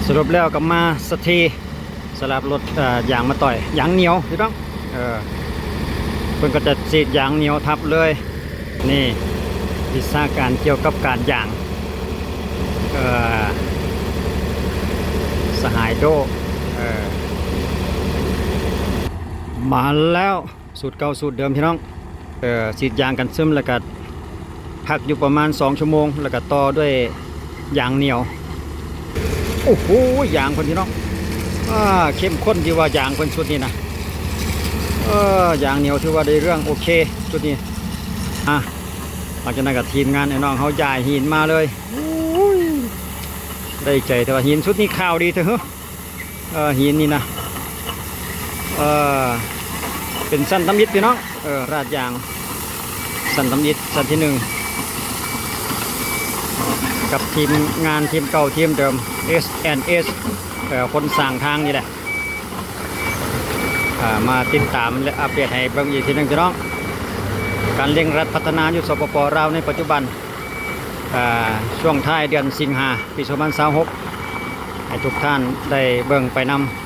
สรุปแล้วก็มาสักทีสลับรถยางมาต่อยยางเหนียวพี่น้องเพิ่นก็จะฉีดยางเหนียวทับเลยนี่วิชาการเกี่ยวกับการยางสหายโดมาแล้วสูตรเก่าสูตรเดิมพี่น้องฉีดยางกันซึมแล้วก็พักอยู่ประมาณ2 ชั่วโมงแล้วก็ต่อด้วยยางเหนียวโอ้โหยางคนพี่น้องเข้มข้นที่ว่ายางคนชุดนี้นะยางเหนียวถือว่าได้เรื่องโอเคชุดนี้หลังจากนั้นกับทีมงานไอ้น้องเขาย้ายหินมาเลยได้ใจแต่ว่าหินชุดนี้ข่าวดีเถอะหินนี่นะเป็นสั้นทำอิฐพี่น้องราดยางสั้นทำอิฐสั้นที่1กับทีมงานทีมเก่าทีมเดิม S&S คนสร้างทางนี่แหละมาติดตามและอัปเดตให้เบิ่งอีกทีหนึ่งพี่น้องการเร่งรัดพัฒนาอยู่สปป.ลาวในปัจจุบันช่วงท้ายเดือนสิงหาปี2026ให้ทุกท่านได้เบิ่งไปนำ